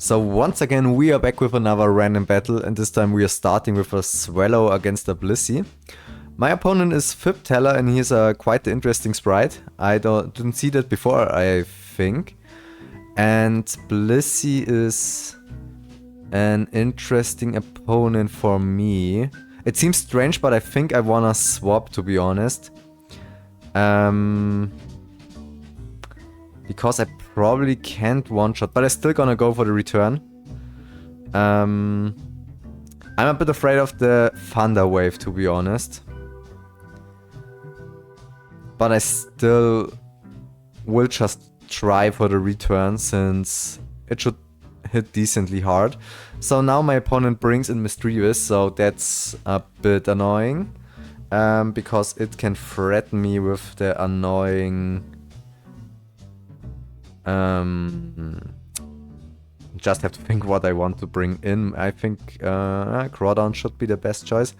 So once again we are back with another random battle, and this time we are starting with a Swallow against a Blissey. My opponent is Fibteller and he's a quite interesting sprite. I didn't see that before, I think. And Blissey is an interesting opponent for me. It seems strange, but I think I wanna swap, to be honest. Because I probably can't one-shot, but I'm still gonna go for the return. I'm a bit afraid of the Thunder Wave, to be honest. But I still will just try for the return, since it should hit decently hard. So now my opponent brings in Mischievous, so that's a bit annoying. Because it can threaten me with the annoying... just have to think what I want to bring in. I think Showdown should be the best choice.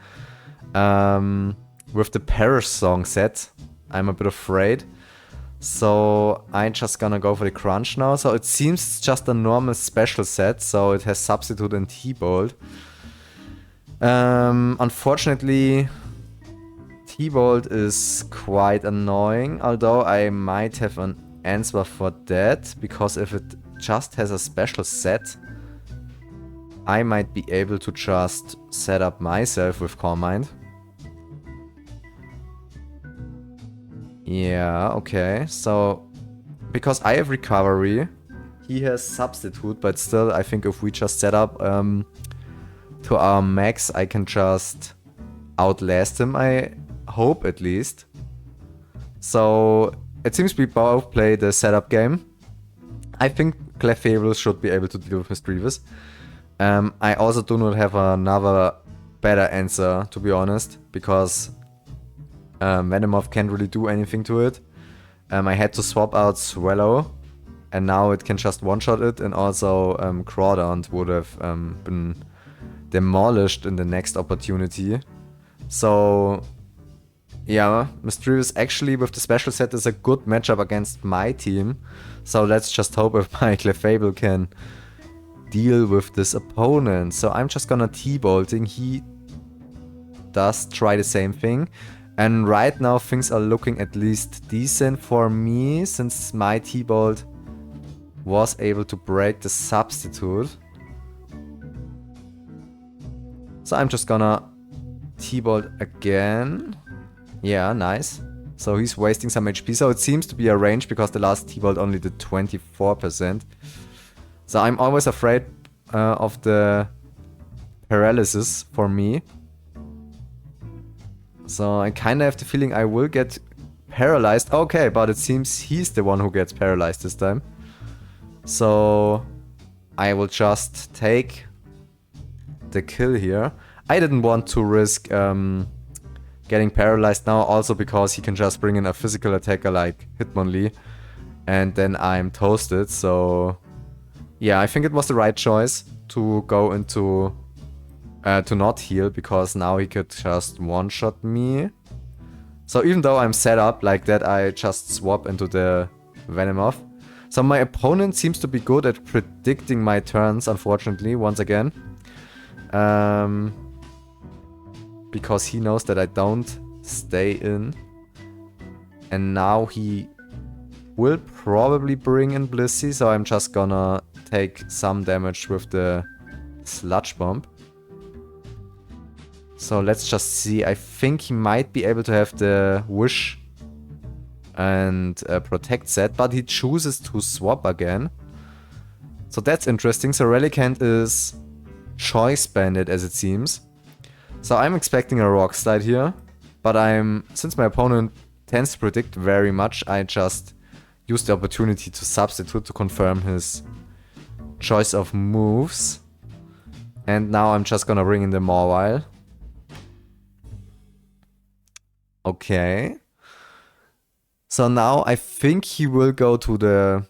With the Perish song set, I'm a bit afraid. So I'm just gonna go for the Crunch now. So it seems it's just a normal special set, so it has Substitute and T-Bolt. Unfortunately, T-Bolt is quite annoying, although I might have an answer for that, because if it just has a special set, I might be able to just set up myself with Calm Mind. Yeah, okay, so because I have Recovery, he has Substitute, but still I think if we just set up to our max, I can just outlast him, I hope at least. So it seems we both play the setup game. I think Clefable should be able to deal with Mischievous. I also do not have another better answer, to be honest, because Venomoth can't really do anything to it. I had to swap out Swallow, and now it can just one-shot it, and also Crawdaunt would have been demolished in the next opportunity. So yeah, Mischievous actually with the special set is a good matchup against my team. So let's just hope if my Clefable can deal with this opponent. So I'm just gonna T-Bolting. He does try the same thing. And right now things are looking at least decent for me, since my T-Bolt was able to break the Substitute. So I'm just gonna T-Bolt again. Yeah, nice. So he's wasting some HP, so it seems to be a range because the last T-Bolt only did 24%. So I'm always afraid of the paralysis for me. So I kinda have the feeling I will get paralyzed. Okay, but it seems he's the one who gets paralyzed this time. So I will just take the kill here. I didn't want to risk getting paralyzed now, also because he can just bring in a physical attacker like Hitmonlee, and then I'm toasted. So yeah, I think it was the right choice to go into to not heal, because now he could just one-shot me. So even though I'm set up like that, I just swap into the Venomoth. So my opponent seems to be good at predicting my turns, unfortunately, once again. Because he knows that I don't stay in. And now he will probably bring in Blissey, so I'm just gonna take some damage with the Sludge Bomb. So let's just see. I think he might be able to have the Wish and Protect set, but he chooses to swap again. So that's interesting. So Relicanth is Choice Bandit, as it seems. So I'm expecting a Rock Slide here, but since my opponent tends to predict very much, I just use the opportunity to substitute to confirm his choice of moves. And now I'm just gonna bring in the Mawile. Okay. So now I think he will go to the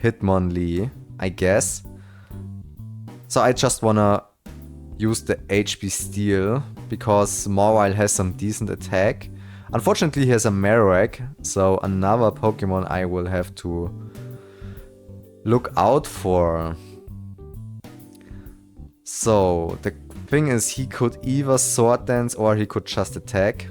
Hitmonlee, I guess. So I just wanna use the HP Steal, because Mawile has some decent attack. Unfortunately he has a Marowak, so another Pokemon I will have to look out for? So, the thing is, he could either sword dance or he could just attack.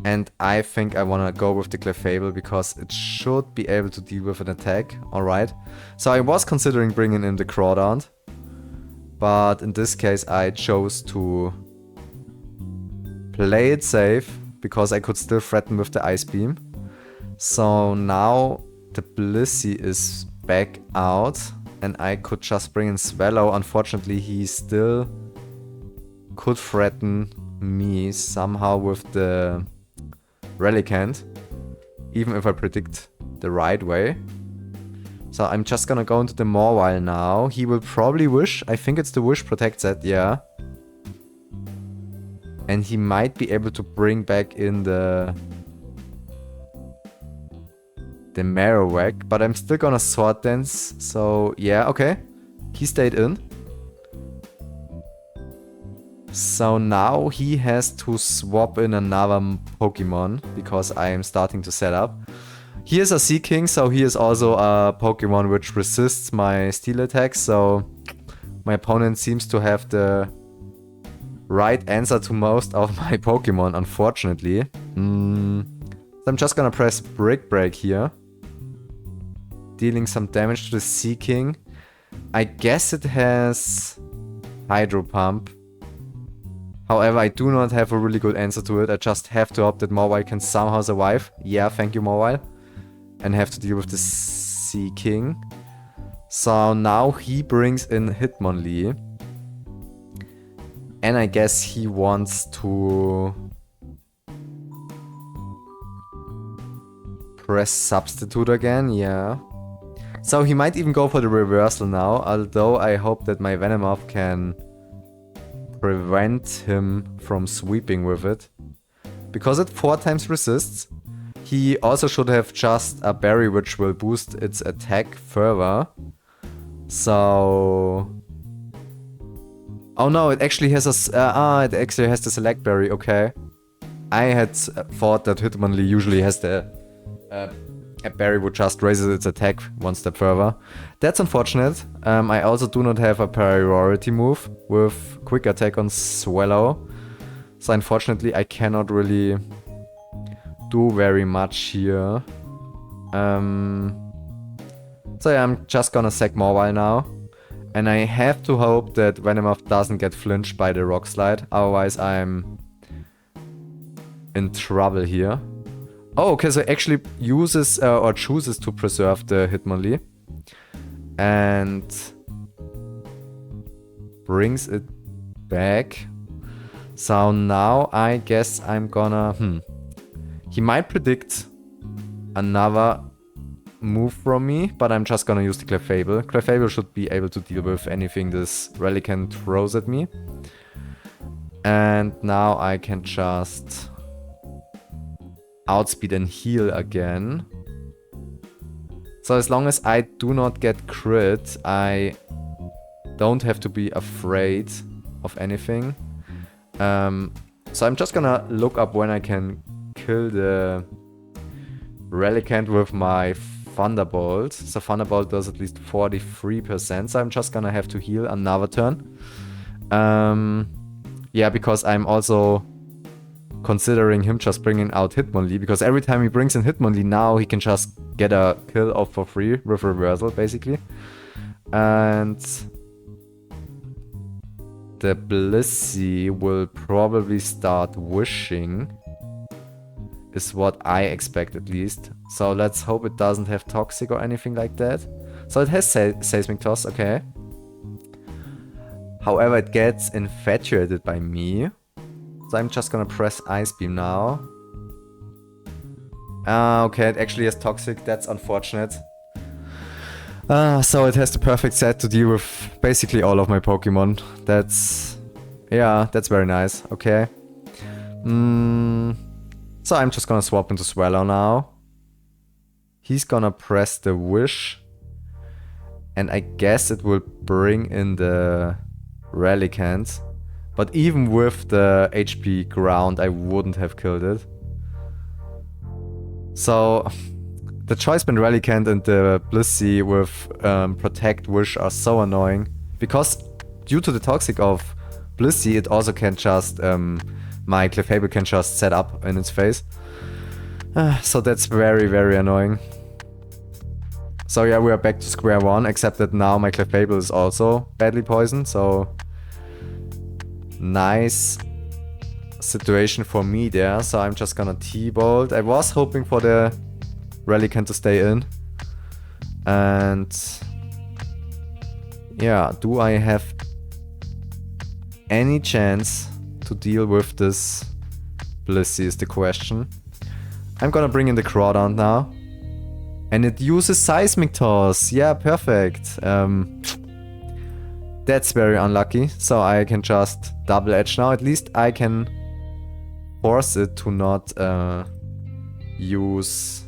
And I think I want to go with the Clefable because it should be able to deal with an attack. Alright. So I was considering bringing in the Crawdaunt. But in this case I chose to play it safe because I could still threaten with the Ice Beam. So now the Blissey is back out and I could just bring in Swallow. Unfortunately he still could threaten me somehow with the Relicanth, even if I predict the right way. So I'm just gonna go into the Mawile now. He will probably Wish. I think it's the Wish Protect set, yeah. And he might be able to bring back in the Marowak, but I'm still gonna Sword Dance. So yeah, okay. He stayed in. So now he has to swap in another Pokemon because I am starting to set up. He is a Sea King, so he is also a Pokemon which resists my steel attacks. So my opponent seems to have the right answer to most of my Pokemon, unfortunately. So I'm just gonna press Brick Break here, dealing some damage to the Sea King. I guess it has Hydro Pump. However, I do not have a really good answer to it. I just have to hope that Mawile can somehow survive. Yeah, thank you, Mawile. And have to deal with the Sea King. So now he brings in Hitmonlee. And I guess he wants to press Substitute again, yeah. So he might even go for the reversal now, although I hope that my Venomoth can prevent him from sweeping with it. Because it 4 times resists, he also should have just a berry which will boost its attack further. So... oh no, it actually has a... it actually has the Select Berry, okay. I had thought that Hitmonlee usually has the... a berry which just raises its attack one step further. That's unfortunate. I also do not have a priority move with quick attack on Swallow. So unfortunately I cannot really do very much here. So yeah, I'm just gonna sack Mawile now. And I have to hope that Venomoth doesn't get flinched by the Rock Slide. Otherwise I'm in trouble here. Oh, okay, so it actually uses or chooses to preserve the Hitmonlee. And brings it back. So now I guess I'm gonna... He might predict another move from me, but I'm just gonna use the Clefable. Clefable should be able to deal with anything this Relicanth throws at me. And now I can just... outspeed and heal again. So as long as I do not get crit, I don't have to be afraid of anything. So I'm just gonna look up when I can kill the Relicanth with my Thunderbolt. So Thunderbolt does at least 43%, so I'm just gonna have to heal another turn. Yeah, because I'm also considering him just bringing out Hitmonlee, because every time he brings in Hitmonlee now he can just get a kill off for free with reversal basically. And the Blissey will probably start wishing, is what I expect at least. So let's hope it doesn't have Toxic or anything like that. So it has Seismic Toss, okay. However, it gets infatuated by me. So I'm just gonna press Ice Beam now. Okay, it actually has Toxic, that's unfortunate. So it has the perfect set to deal with basically all of my Pokemon. That's... yeah, that's very nice, okay. So I'm just gonna swap into Swallow now. He's gonna press the Wish. And I guess it will bring in the Relicanth. But even with the HP ground, I wouldn't have killed it. So, The Choice Band Relicanth and the Blissey with Protect Wish are so annoying. Because due to the Toxic of Blissey, it also can just... my Clefable can just set up in its face. So that's very, very annoying. So yeah, we are back to square one, except that now my Clefable is also badly poisoned, so... Nice situation for me there, so I'm just gonna T-Bolt. I was hoping for the Relicanth to stay in. And... yeah, do I have any chance to deal with this Blissey is the question. I'm gonna bring in the Crawdaunt now. And it uses Seismic Toss. Yeah, perfect. That's very unlucky. So I can just double edge now. At least I can force it to not use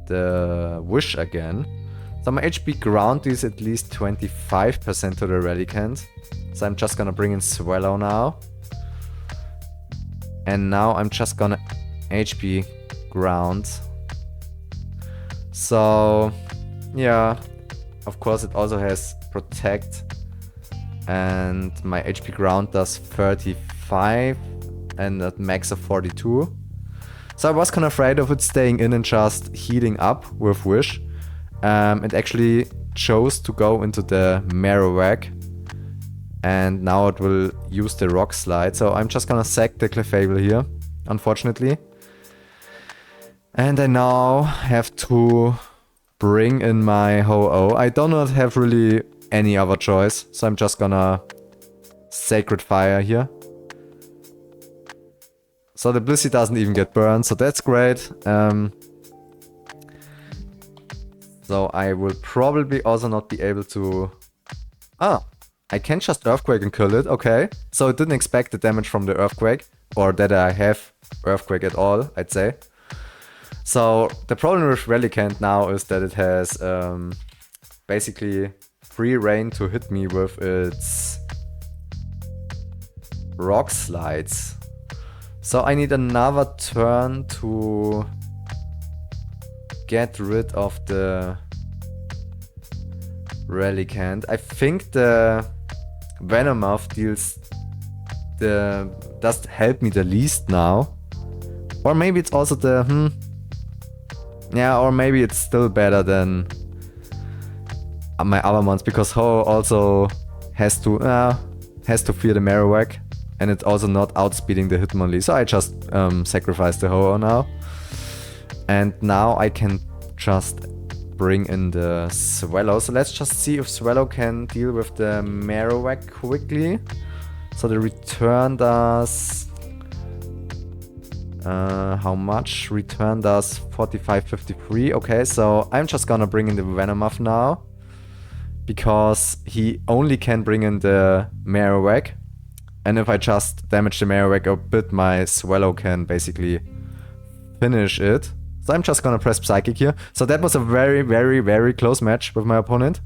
the Wish again. So my HP ground is at least 25% to the Relicanth. So I'm just gonna bring in Swallow now. And now I'm just gonna HP ground. So, yeah, of course it also has Protect. And my HP ground does 35 and a max of 42. So I was kind of afraid of it staying in and just healing up with Wish. It actually chose to go into the Marowak. And now it will use the Rock Slide. So I'm just gonna sack the Clefable here, unfortunately. And I now have to bring in my Ho-Oh. I do not have really any other choice. So I'm just gonna Sacred Fire here. So the Blissey doesn't even get burned, so that's great. So I will probably also not be able to... Ah! I can just Earthquake and kill it, okay. So it didn't expect the damage from the Earthquake. Or that I have Earthquake at all, I'd say. So the problem with Relicanth now is that it has basically free reign to hit me with its Rock Slides. So I need another turn to get rid of the Relicanth. I think the Venomoth does help me the least now. Or maybe it's also the yeah, or maybe it's still better than my other ones, because Ho also has to fear the Marowak, and it's also not outspeeding the Hitmonlee. So I just sacrifice the Ho now. And now I can just bring in the Swallow. So let's just see if Swallow can deal with the Marowak quickly. So the return does... how much? Return does 45-53. Okay, so I'm just gonna bring in the Venomoth now. Because he only can bring in the Marowak. And if I just damage the Marowak a bit, my Swallow can basically finish it. So I'm just gonna press Psychic here. So that was a very, very, very close match with my opponent.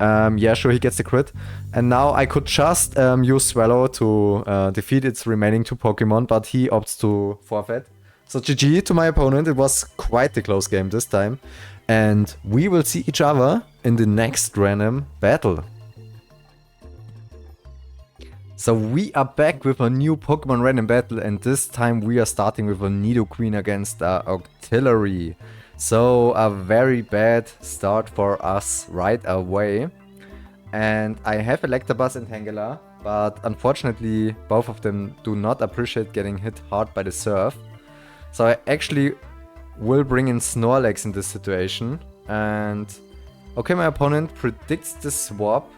Yeah, sure, he gets the crit. And now I could just use Swallow to defeat its remaining 2 Pokemon, but he opts to forfeit. So GG to my opponent. It was quite a close game this time. And we will see each other in the next random battle. So we are back with a new Pokemon random battle, and this time we are starting with a Nidoqueen against Octillery. So a very bad start for us right away. And I have Electabuzz and Tangela, but unfortunately both of them do not appreciate getting hit hard by the Surf. So I actually will bring in Snorlax in this situation. And okay, my opponent predicts the swap.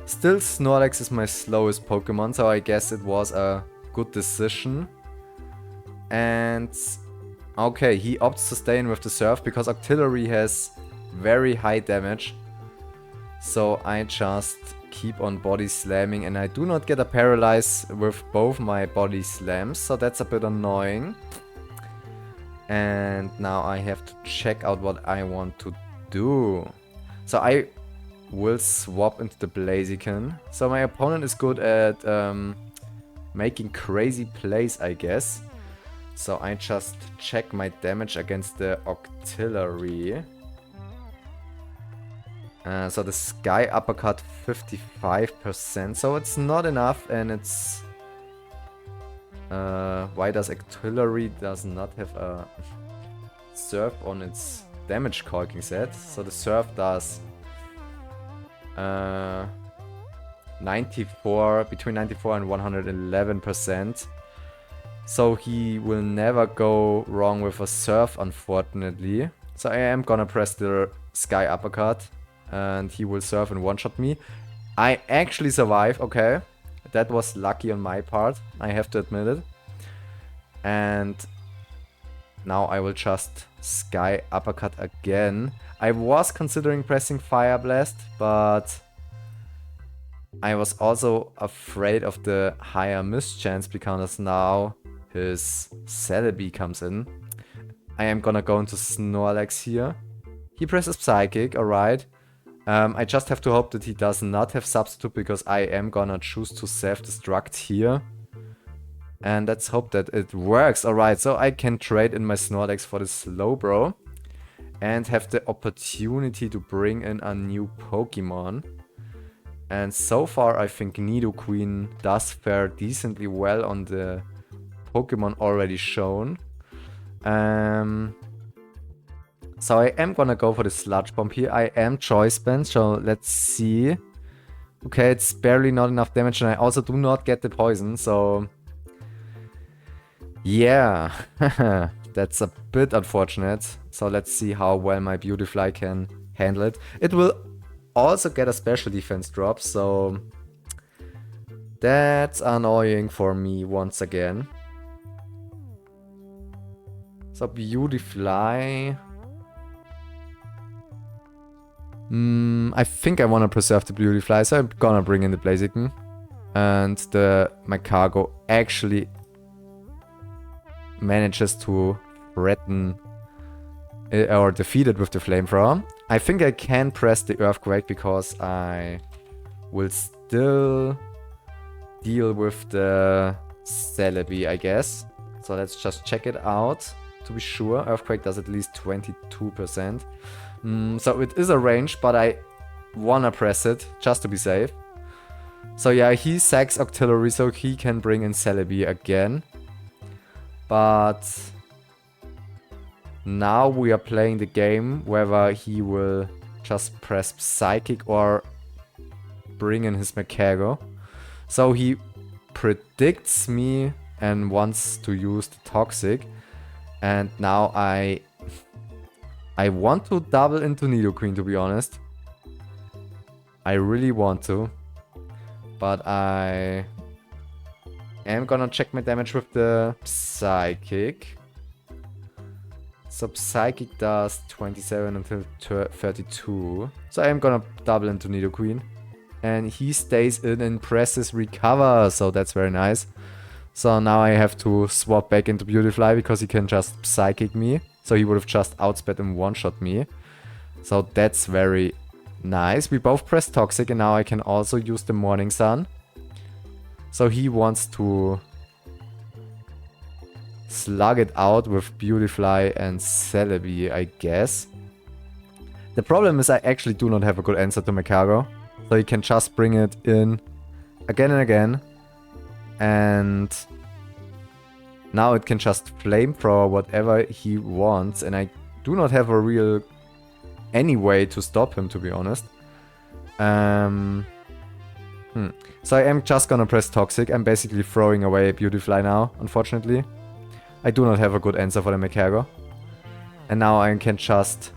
Still, Snorlax is my slowest Pokemon, so I guess it was a good decision. And okay, he opts to stay in with the Surf because Octillery has very high damage. So I just keep on body slamming, and I do not get a paralyze with both my body slams, so that's a bit annoying. And now I have to check out what I want to do. So I will swap into the Blaziken. So my opponent is good at making crazy plays, I guess. So I just check my damage against the Octillery. So the Sky Uppercut 55%, so it's not enough, and it's... why does Octillery does not have a Surf on its damage calking set? So the Surf does 94, between 94 and 111%. So he will never go wrong with a Surf, unfortunately. So I am gonna press the Sky Uppercut, and he will Surf and one-shot me. I actually survive, okay. That was lucky on my part, I have to admit it. And now I will just Sky Uppercut again. I was considering pressing Fire Blast, but I was also afraid of the higher miss chance because now his Celebi comes in. I am gonna go into Snorlax here. He presses Psychic, alright. I just have to hope that he does not have Substitute, because I am gonna choose to Self-Destruct here. And let's hope that it works. Alright, so I can trade in my Snorlax for the Slowbro and have the opportunity to bring in a new Pokemon. And so far I think Nidoqueen does fare decently well on the Pokemon already shown. So I am gonna go for the Sludge Bomb here. I am Choice Band, so let's see. Okay, it's barely not enough damage, and I also do not get the poison, so... yeah, that's a bit unfortunate. So let's see how well my Beautifly can handle it. It will also get a special defense drop, so... that's annoying for me once again. So Beautifly... I think I want to preserve the Beautifly, so I'm gonna bring in the Blaziken. And my cargo actually manages to threaten or defeat it with the Flamethrower. I think I can press the Earthquake because I will still deal with the Celebi, I guess. So let's just check it out to be sure. Earthquake does at least 22%. So it is a range, but I wanna press it just to be safe. So yeah, he sacks Octillery, so he can bring in Celebi again. But now we are playing the game whether he will just press Psychic or bring in his Macago. So he predicts me and wants to use the Toxic. And now I want to double into Nidoqueen, to be honest. I really want to. But I am gonna check my damage with the Psychic. So Psychic does 27 until 32. So I am gonna double into Nidoqueen. And he stays in and presses Recover. So that's very nice. So now I have to swap back into Beautifly because he can just Psychic me. So he would have just outsped and one-shot me. So that's very nice. We both press Toxic, and now I can also use the Morning Sun. So he wants to slug it out with Beautifly and Celebi, I guess. The problem is I actually do not have a good answer to Macago. So he can just bring it in again and again. And now it can just Flamethrower whatever he wants. And I do not have a real any way to stop him, to be honest. So I am just gonna press Toxic. I'm basically throwing away Beautifly now, unfortunately. I do not have a good answer for the Macago. And now I can just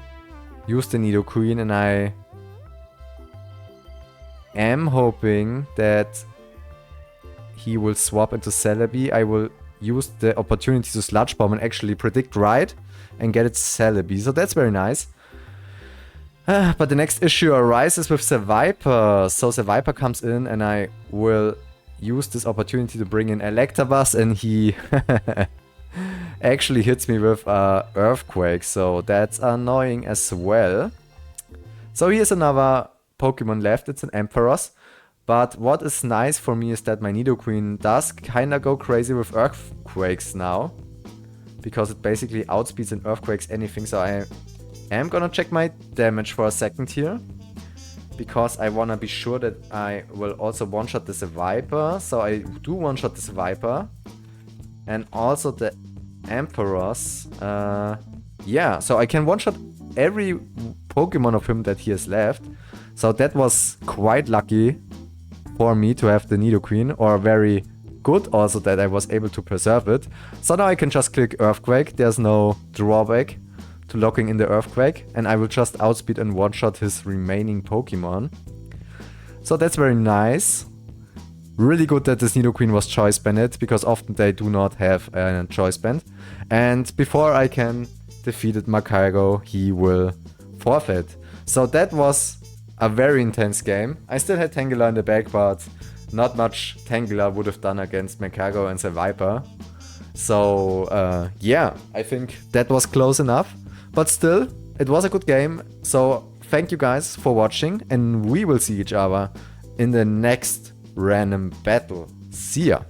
use the Nidoqueen, and I am hoping that he will swap into Celebi. I will use the opportunity to Sludge Bomb and actually predict right and get it Celebi. So that's very nice. But the next issue arises with the Viper. So the Viper comes in, and I will use this opportunity to bring in Electabuzz, and he actually hits me with Earthquake. So that's annoying as well. So here's another Pokemon left. It's an Ampharos. But what is nice for me is that my Nidoqueen does kinda go crazy with Earthquakes now. because it basically outspeeds and earthquakes anything. So I am gonna check my damage for a second here, because I wanna be sure that I will also one-shot this Viper. So I do one-shot this Viper. And also the Emperors. Yeah, so I can one-shot every Pokemon of him that he has left. So that was quite lucky for me to have the Nidoqueen, or very good also that I was able to preserve it. So now I can just click Earthquake. There's no drawback to locking in the Earthquake, and I will just outspeed and one-shot his remaining Pokemon. So that's very nice. Really good that this Nidoqueen was choice banded, because often they do not have a choice band. And before I can defeat Macargo, he will forfeit. So that was a very intense game. I still had Tangela in the back, but not much Tangela would have done against Macargo and the Viper. So yeah, I think that was close enough. But still, it was a good game. So thank you guys for watching, and we will see each other in the next random battle. See ya!